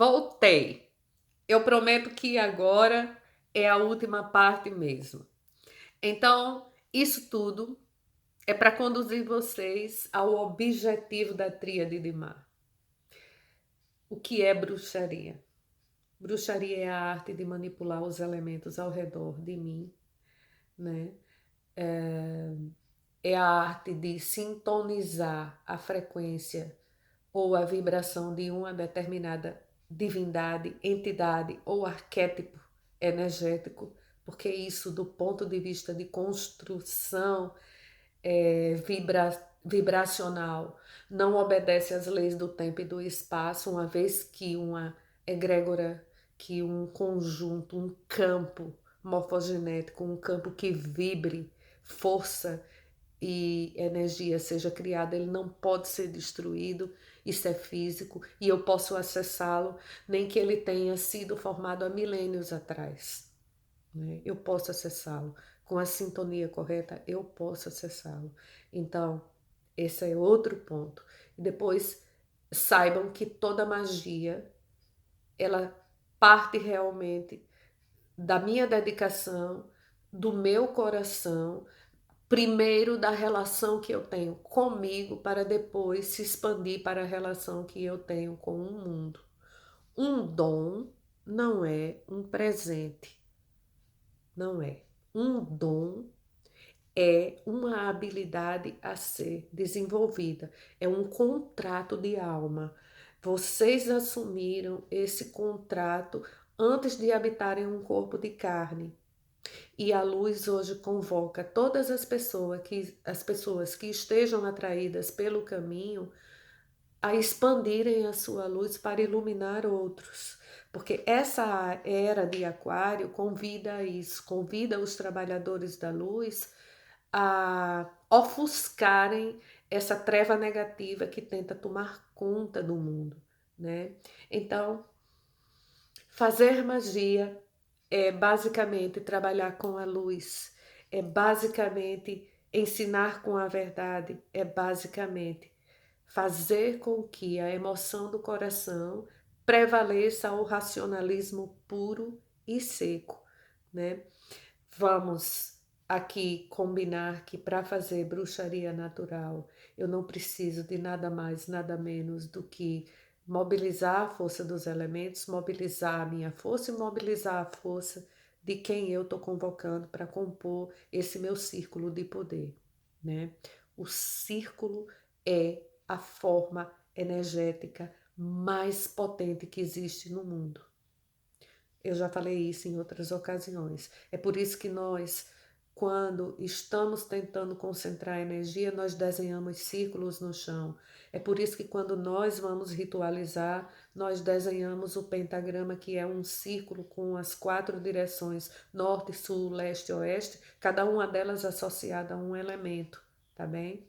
Voltei. Eu prometo que agora é a última parte mesmo. Então, isso tudo é para conduzir vocês ao objetivo da tríade de mar. O que é bruxaria? Bruxaria é a arte de manipular os elementos ao redor de mim, né? É a arte de sintonizar a frequência ou a vibração de uma determinada divindade, entidade ou arquétipo energético, porque isso, do ponto de vista de construção vibracional, não obedece às leis do tempo e do espaço, uma vez que uma egrégora, que um conjunto, um campo morfogenético, um campo que vibre força e energia seja criada, ele não pode ser destruído, isso é físico, e eu posso acessá-lo, nem que ele tenha sido formado há milênios atrás, né? Eu posso acessá-lo, com a sintonia correta, eu posso acessá-lo. Então, esse é outro ponto. E depois, saibam que toda magia, ela parte realmente da minha dedicação, do meu coração, primeiro da relação que eu tenho comigo, para depois se expandir para a relação que eu tenho com o mundo. Um dom não é um presente, não é. Um dom é uma habilidade a ser desenvolvida, é um contrato de alma. Vocês assumiram esse contrato antes de habitarem um corpo de carne. E a luz hoje convoca todas as pessoas que estejam atraídas pelo caminho a expandirem a sua luz para iluminar outros. Porque essa era de Aquário convida a isso, convida os trabalhadores da luz a ofuscarem essa treva negativa que tenta tomar conta do mundo, né? Então, fazer magia é basicamente trabalhar com a luz, é basicamente ensinar com a verdade, é basicamente fazer com que a emoção do coração prevaleça ao racionalismo puro e seco, né? Vamos aqui combinar que para fazer bruxaria natural, eu não preciso de nada mais, nada menos do que mobilizar a força dos elementos, mobilizar a minha força e mobilizar a força de quem eu estou convocando para compor esse meu círculo de poder, né? O círculo é a forma energética mais potente que existe no mundo. Eu já falei isso em outras ocasiões. É por isso que nós, quando estamos tentando concentrar energia, nós desenhamos círculos no chão. É por isso que quando nós vamos ritualizar, nós desenhamos o pentagrama, que é um círculo com as 4 direções, norte, sul, leste e oeste, cada uma delas associada a um elemento, tá bem?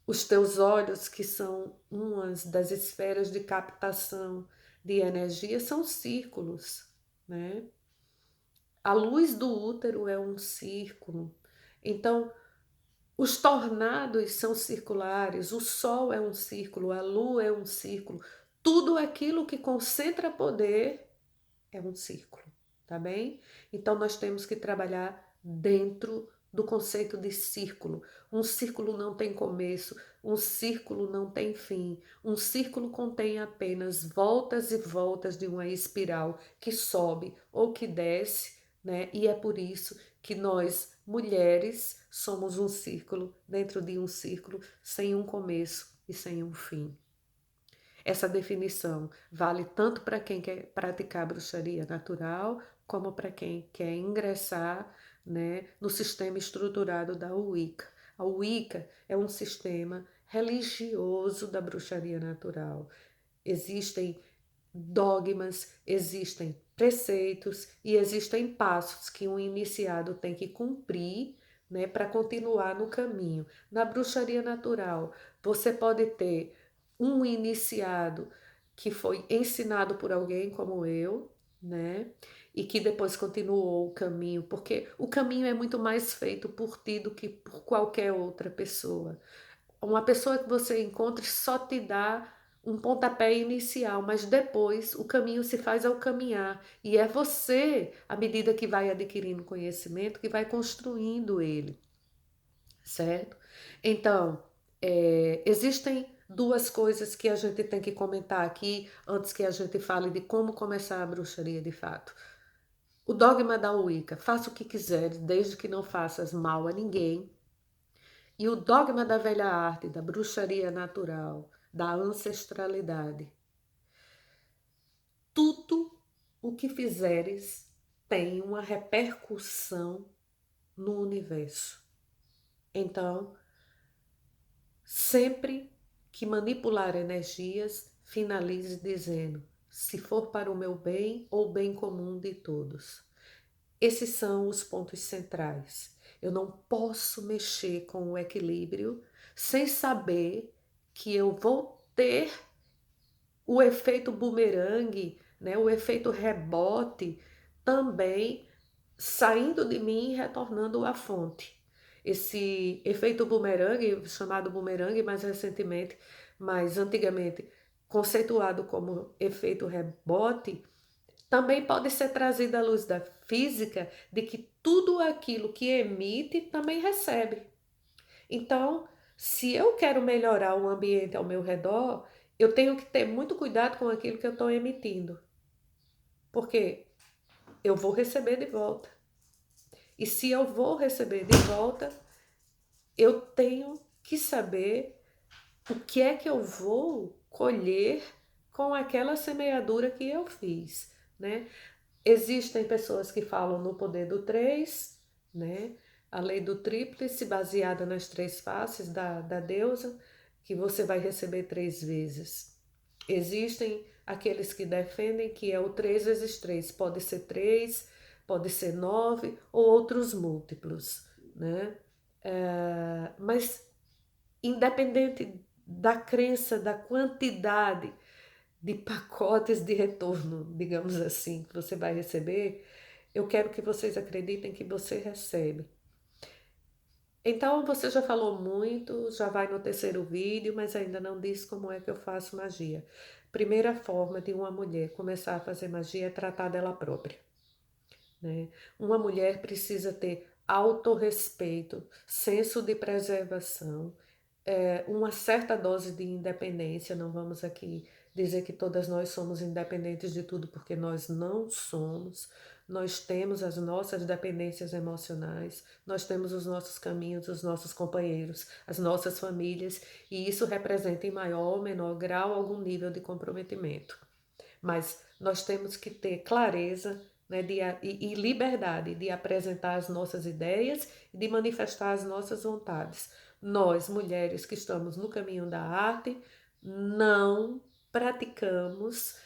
Os teus olhos, que são umas das esferas de captação de energia, são círculos, né? A luz do útero é um círculo. Então, os tornados são circulares, o sol é um círculo, a lua é um círculo. Tudo aquilo que concentra poder é um círculo, tá bem? Então nós temos que trabalhar dentro do conceito de círculo. Um círculo não tem começo, um círculo não tem fim. Um círculo contém apenas voltas e voltas de uma espiral que sobe ou que desce, né? E é por isso que nós, mulheres, somos um círculo dentro de um círculo, sem um começo e sem um fim. Essa definição vale tanto para quem quer praticar bruxaria natural, como para quem quer ingressar, né, no sistema estruturado da Wicca. A Wicca é um sistema religioso da bruxaria natural. Existem dogmas, existem preceitos e existem passos que um iniciado tem que cumprir, né, para continuar no caminho. Na bruxaria natural, você pode ter um iniciado que foi ensinado por alguém como eu, né? E que depois continuou o caminho, porque o caminho é muito mais feito por ti do que por qualquer outra pessoa. Uma pessoa que você encontre só te dá um pontapé inicial, mas depois o caminho se faz ao caminhar. E é você, à medida que vai adquirindo conhecimento, que vai construindo ele, certo? Então, existem duas coisas que a gente tem que comentar aqui antes que a gente fale de como começar a bruxaria de fato. O dogma da Wicca, faça o que quiseres, desde que não faças mal a ninguém. E o dogma da velha arte, da bruxaria natural, da ancestralidade. Tudo o que fizeres tem uma repercussão no universo. Então, sempre que manipular energias, finalize dizendo: se for para o meu bem ou bem comum de todos. Esses são os pontos centrais. Eu não posso mexer com o equilíbrio sem saber que eu vou ter o efeito bumerangue, né, o efeito rebote, também saindo de mim e retornando à fonte. Esse efeito bumerangue, chamado bumerangue mais recentemente, mas antigamente conceituado como efeito rebote, também pode ser trazido à luz da física de que tudo aquilo que emite também recebe. Então, se eu quero melhorar o ambiente ao meu redor, eu tenho que ter muito cuidado com aquilo que eu estou emitindo, porque eu vou receber de volta. E se eu vou receber de volta, eu tenho que saber o que é que eu vou colher com aquela semeadura que eu fiz, né? Existem pessoas que falam no poder do 3, né? A lei do tríplice, baseada nas 3 faces da deusa, que você vai receber 3 vezes. Existem aqueles que defendem que é o 3 vezes 3, pode ser 3, pode ser 9 ou outros múltiplos, né? Mas independente da crença, da quantidade de pacotes de retorno, digamos assim, que você vai receber, eu quero que vocês acreditem que você recebe. Então, você já falou muito, já vai no terceiro vídeo, mas ainda não disse como é que eu faço magia. Primeira forma de uma mulher começar a fazer magia é tratar dela própria, né? Uma mulher precisa ter autorrespeito, senso de preservação, uma certa dose de independência. Não vamos aqui dizer que todas nós somos independentes de tudo, porque nós não somos. Nós temos as nossas dependências emocionais, nós temos os nossos caminhos, os nossos companheiros, as nossas famílias, e isso representa em maior ou menor grau algum nível de comprometimento. Mas nós temos que ter clareza, né, e liberdade de apresentar as nossas ideias e de manifestar as nossas vontades. Nós, mulheres que estamos no caminho da arte, não praticamos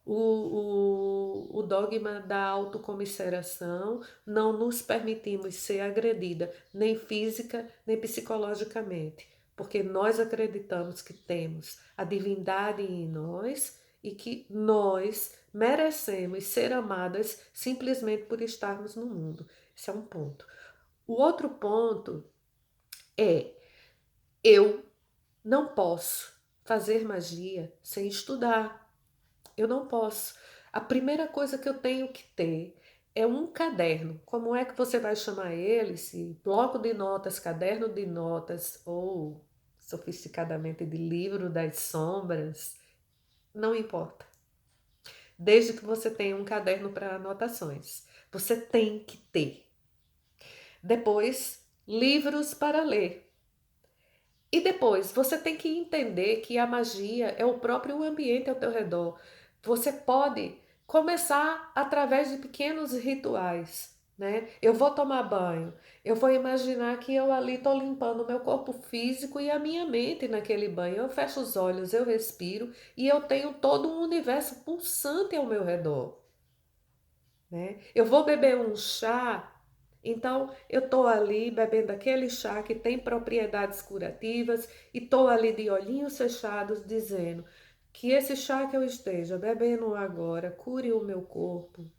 o dogma da autocomiseração, não nos permitimos ser agredida, nem física, nem psicologicamente, porque nós acreditamos que temos a divindade em nós e que nós merecemos ser amadas simplesmente por estarmos no mundo. Esse é um ponto. O outro ponto é: eu não posso fazer magia sem estudar. Eu não posso. A primeira coisa que eu tenho que ter é um caderno. Como é que você vai chamar ele? Se bloco de notas, caderno de notas ou sofisticadamente de livro das sombras, não importa. Desde que você tenha um caderno para anotações. Você tem que ter. Depois, livros para ler. E depois, você tem que entender que a magia é o próprio ambiente ao teu redor. Você pode começar através de pequenos rituais, né? Eu vou tomar banho, eu vou imaginar que eu ali estou limpando o meu corpo físico e a minha mente naquele banho. Eu fecho os olhos, eu respiro e eu tenho todo um universo pulsante ao meu redor, né? Eu vou beber um chá, então eu estou ali bebendo aquele chá que tem propriedades curativas e estou ali de olhinhos fechados dizendo que esse chá que eu esteja bebendo agora cure o meu corpo,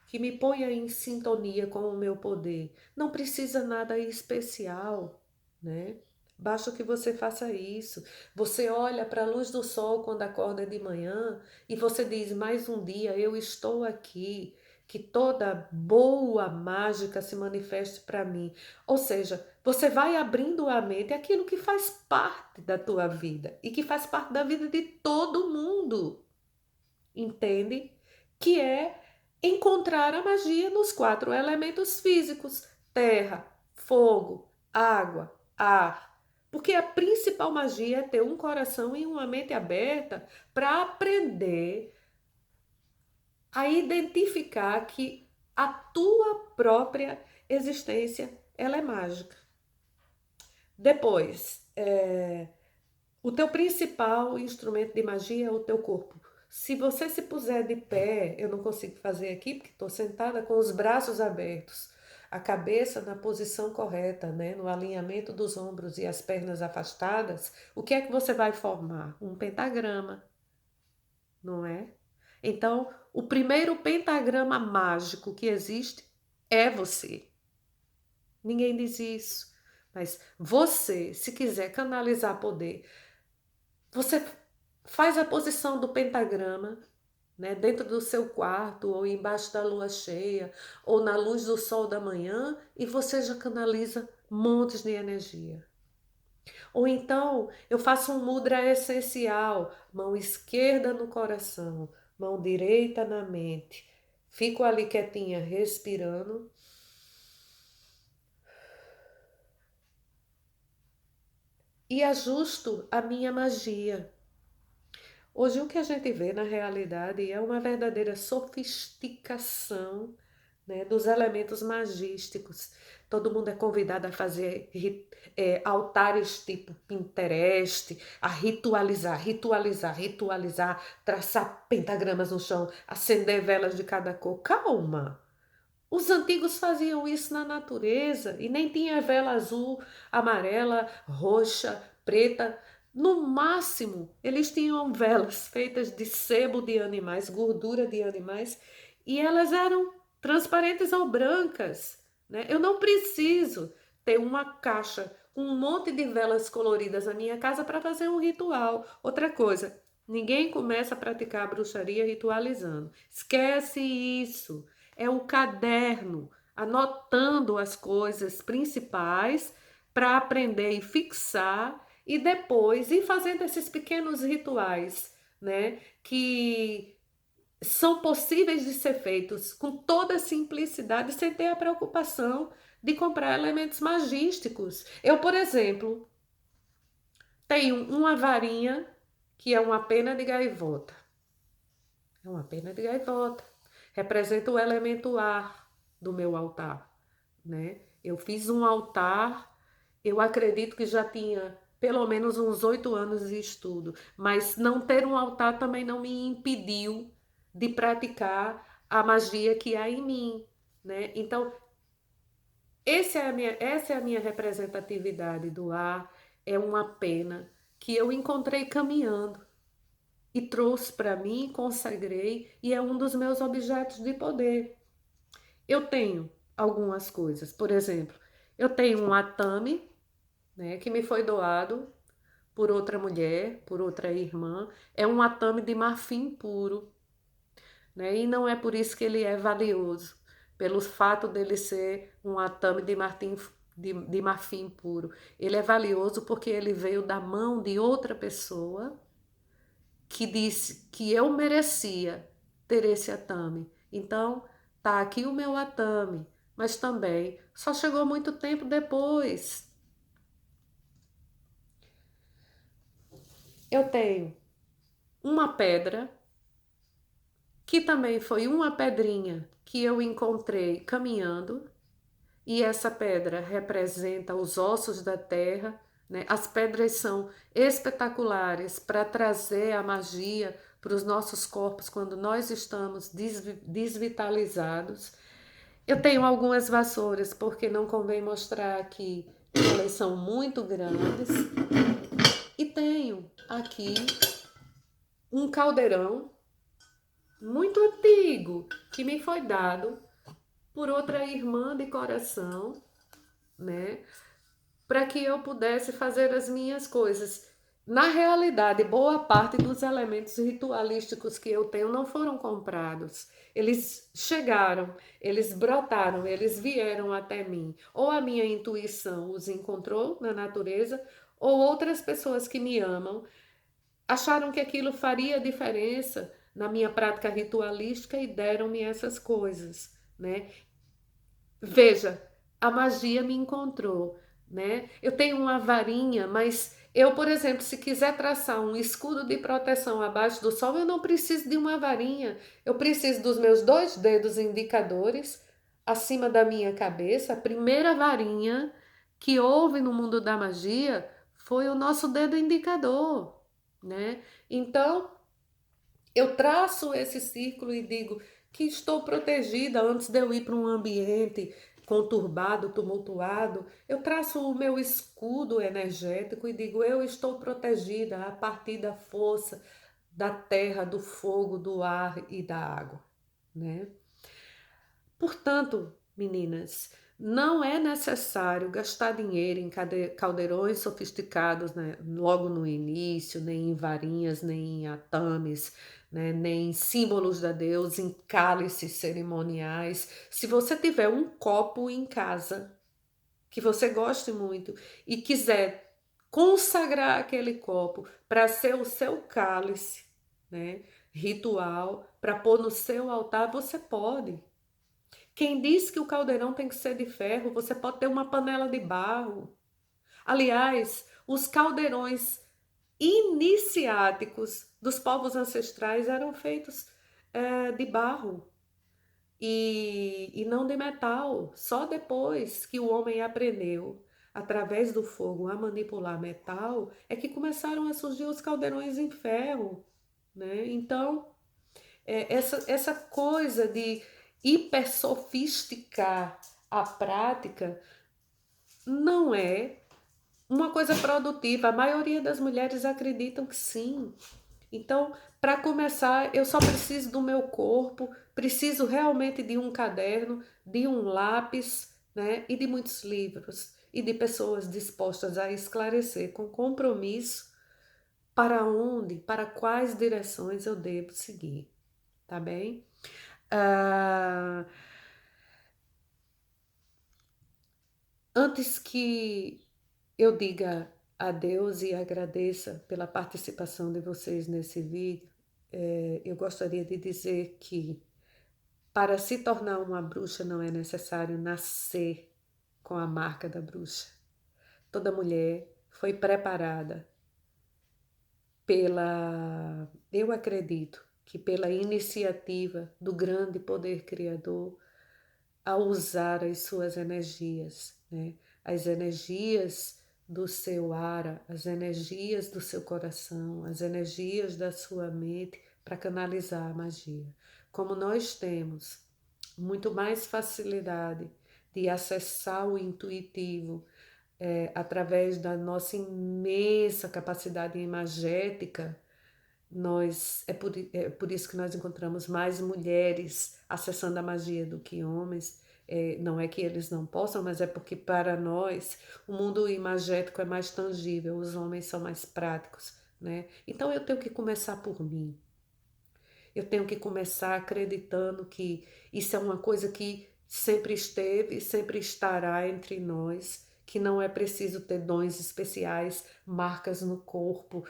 que me ponha em sintonia com o meu poder. Não precisa nada especial, né? Basta que você faça isso. Você olha para a luz do sol quando acorda de manhã e você diz: mais um dia eu estou aqui. Que toda boa mágica se manifeste para mim. Ou seja, você vai abrindo a mente aquilo que faz parte da tua vida e que faz parte da vida de todo mundo. Entende? Que é encontrar a magia nos 4 elementos físicos: terra, fogo, água, ar. Porque a principal magia é ter um coração e uma mente aberta para aprender a identificar que a tua própria existência ela é mágica. Depois, o teu principal instrumento de magia é o teu corpo. Se você se puser de pé, eu não consigo fazer aqui porque estou sentada com os braços abertos, a cabeça na posição correta, né? No alinhamento dos ombros e as pernas afastadas, o que é que você vai formar? Um pentagrama, não é? Então, o primeiro pentagrama mágico que existe é você. Ninguém diz isso, mas você, se quiser canalizar poder, você faz a posição do pentagrama, né, dentro do seu quarto, ou embaixo da lua cheia, ou na luz do sol da manhã, e você já canaliza montes de energia. Ou então, eu faço um mudra essencial, mão esquerda no coração, mão direita na mente. Fico ali quietinha, respirando. E ajusto a minha magia. Hoje o que a gente vê na realidade é uma verdadeira sofisticação, né, dos elementos magísticos. Todo mundo é convidado a fazer altares tipo Pinterest, a ritualizar, traçar pentagramas no chão, acender velas de cada cor. Calma! Os antigos faziam isso na natureza e nem tinha vela azul, amarela, roxa, preta. No máximo, eles tinham velas feitas de sebo de animais, gordura de animais, e elas eram transparentes ou brancas, né? Eu não preciso ter uma caixa com um monte de velas coloridas na minha casa para fazer um ritual. Outra coisa, ninguém começa a praticar a bruxaria ritualizando. Esquece isso. É o caderno, anotando as coisas principais para aprender e fixar e depois ir fazendo esses pequenos rituais, né, que são possíveis de ser feitos com toda simplicidade, sem ter a preocupação de comprar elementos magísticos. Eu, por exemplo, tenho uma varinha que é uma pena de gaivota. É uma pena de gaivota. Representa o elemento ar do meu altar, né? Eu fiz um altar, eu acredito que já tinha pelo menos uns 8 anos de estudo, mas não ter um altar também não me impediu de praticar a magia que há em mim, né? Então, essa é a minha representatividade do ar, é uma pena que eu encontrei caminhando e trouxe para mim, consagrei e é um dos meus objetos de poder. Eu tenho algumas coisas, por exemplo, eu tenho um atame, né, que me foi doado por outra mulher, por outra irmã, é um atame de marfim puro, né, e não é por isso que ele é valioso, pelo fato dele ser um atame de marfim puro. Ele é valioso porque ele veio da mão de outra pessoa que disse que eu merecia ter esse atame. Então, tá aqui o meu atame, mas também só chegou muito tempo depois. Eu tenho uma pedra, que também foi uma pedrinha que eu encontrei caminhando, e essa pedra representa os ossos da terra, né? As pedras são espetaculares para trazer a magia para os nossos corpos quando nós estamos desvitalizados. Eu tenho algumas vassouras, porque não convém mostrar aqui, elas são muito grandes. E tenho aqui um caldeirão muito antigo que me foi dado por outra irmã de coração, né? para que eu pudesse fazer as minhas coisas. Na realidade, boa parte dos elementos ritualísticos que eu tenho não foram comprados. Eles chegaram, eles brotaram, eles vieram até mim. Ou a minha intuição os encontrou na natureza, ou outras pessoas que me amam acharam que aquilo faria diferença na minha prática ritualística e deram-me essas coisas, né? Veja, a magia me encontrou, né? Eu tenho uma varinha, mas eu, por exemplo, se quiser traçar um escudo de proteção abaixo do sol, eu não preciso de uma varinha. Eu preciso dos meus 2 dedos indicadores acima da minha cabeça. A primeira varinha que houve no mundo da magia foi o nosso dedo indicador, né? Então, eu traço esse círculo e digo que estou protegida antes de eu ir para um ambiente conturbado, tumultuado. Eu traço o meu escudo energético e digo: eu estou protegida a partir da força da terra, do fogo, do ar e da água, né? Portanto, meninas, não é necessário gastar dinheiro em caldeirões sofisticados, né, logo no início, nem em varinhas, nem em atames, né, nem em símbolos da deusa, em cálices cerimoniais. Se você tiver um copo em casa que você goste muito e quiser consagrar aquele copo para ser o seu cálice, né, ritual, para pôr no seu altar, você pode. Quem diz que o caldeirão tem que ser de ferro, você pode ter uma panela de barro. Aliás, os caldeirões iniciáticos dos povos ancestrais eram feitos de barro e não de metal. Só depois que o homem aprendeu, através do fogo, a manipular metal, é que começaram a surgir os caldeirões em ferro, né? Então, essa coisa de hiper sofisticar a prática não é uma coisa produtiva. A maioria das mulheres acreditam que sim. Então, para começar, eu só preciso do meu corpo, preciso realmente de um caderno, de um lápis, né? E de muitos livros e de pessoas dispostas a esclarecer com compromisso para onde, para quais direções eu devo seguir, tá bem? Ah, antes que eu diga adeus e agradeça pela participação de vocês nesse vídeo, eu gostaria de dizer que para se tornar uma bruxa não é necessário nascer com a marca da bruxa. Toda mulher foi preparada eu acredito que pela iniciativa do grande poder criador, a usar as suas energias, né? As energias do seu ara, as energias do seu coração, as energias da sua mente para canalizar a magia. Como nós temos muito mais facilidade de acessar o intuitivo através da nossa imensa capacidade imagética, é por isso que nós encontramos mais mulheres acessando a magia do que homens. Não é que eles não possam, mas é porque para nós o mundo imagético é mais tangível, os homens são mais práticos, né? Então eu tenho que começar por mim. Eu tenho que começar acreditando que isso é uma coisa que sempre esteve e sempre estará entre nós, que não é preciso ter dons especiais, marcas no corpo,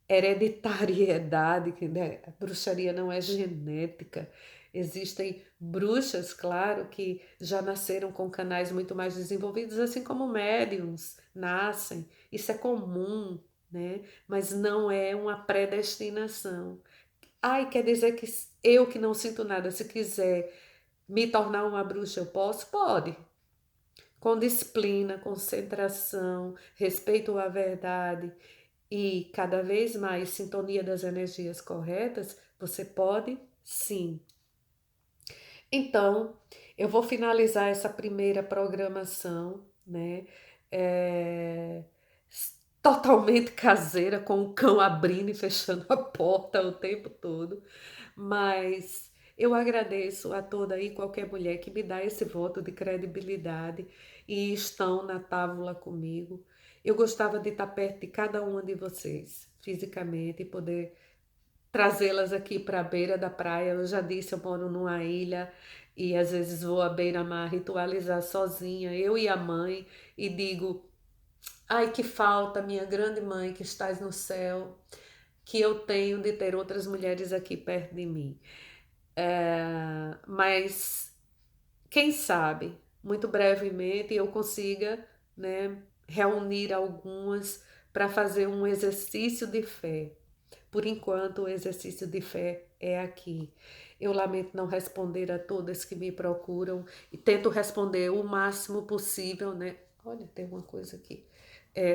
hereditariedade, que né? A bruxaria não é genética. Existem bruxas, claro, que já nasceram com canais muito mais desenvolvidos, assim como médiums nascem. Isso é comum, né? Mas não é uma predestinação. Ai, quer dizer que eu que não sinto nada, se quiser me tornar uma bruxa, eu posso? Pode. Com disciplina, concentração, respeito à verdade e cada vez mais sintonia das energias corretas, você pode sim. Então, eu vou finalizar essa primeira programação, né? É, totalmente caseira, com o cão abrindo e fechando a porta o tempo todo, mas Eu agradeço a toda e qualquer mulher que me dá esse voto de credibilidade e estão na tábua comigo. Eu gostava de estar perto de cada uma de vocês, fisicamente, e poder trazê-las aqui para a beira da praia. Eu já disse, eu moro numa ilha e às vezes vou à beira-mar ritualizar sozinha, eu e a mãe, e digo: ai, que falta, minha grande mãe que estás no céu, que eu tenho de ter outras mulheres aqui perto de mim. Mas quem sabe, muito brevemente eu consiga, né, reunir algumas para fazer um exercício de fé. Por enquanto, o exercício de fé é aqui. Eu lamento não responder a todas que me procuram e tento responder o máximo possível, né? Olha, tem uma coisa aqui.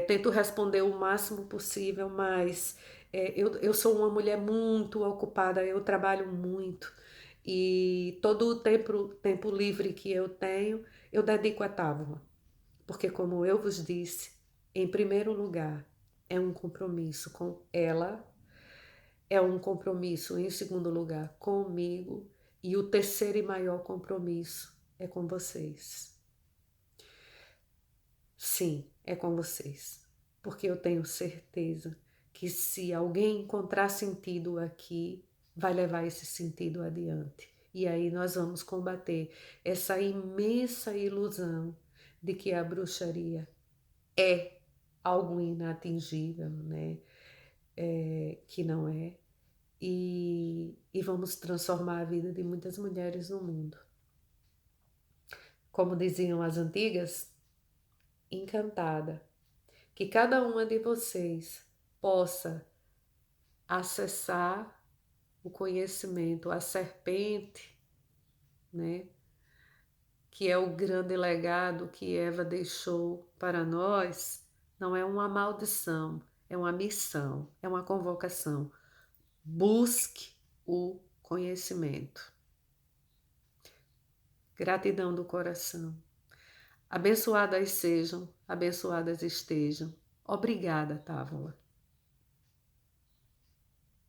Tento responder o máximo possível, mas eu sou uma mulher muito ocupada, eu trabalho muito e todo o tempo livre que eu tenho, eu dedico à tábua, porque, como eu vos disse, em primeiro lugar, é um compromisso com ela, é um compromisso, em segundo lugar, comigo, e o terceiro e maior compromisso é com vocês. Sim, é com vocês, porque eu tenho certeza que se alguém encontrar sentido aqui, vai levar esse sentido adiante. E aí nós vamos combater essa imensa ilusão de que a bruxaria é algo inatingível, né? Que não é. E vamos transformar a vida de muitas mulheres no mundo. Como diziam as antigas, encantada, que cada uma de vocês possa acessar o conhecimento, a serpente, né? Que é o grande legado que Eva deixou para nós, não é uma maldição, é uma missão, é uma convocação. Busque o conhecimento. Gratidão do coração. Abençoadas sejam, abençoadas estejam. Obrigada, Távola.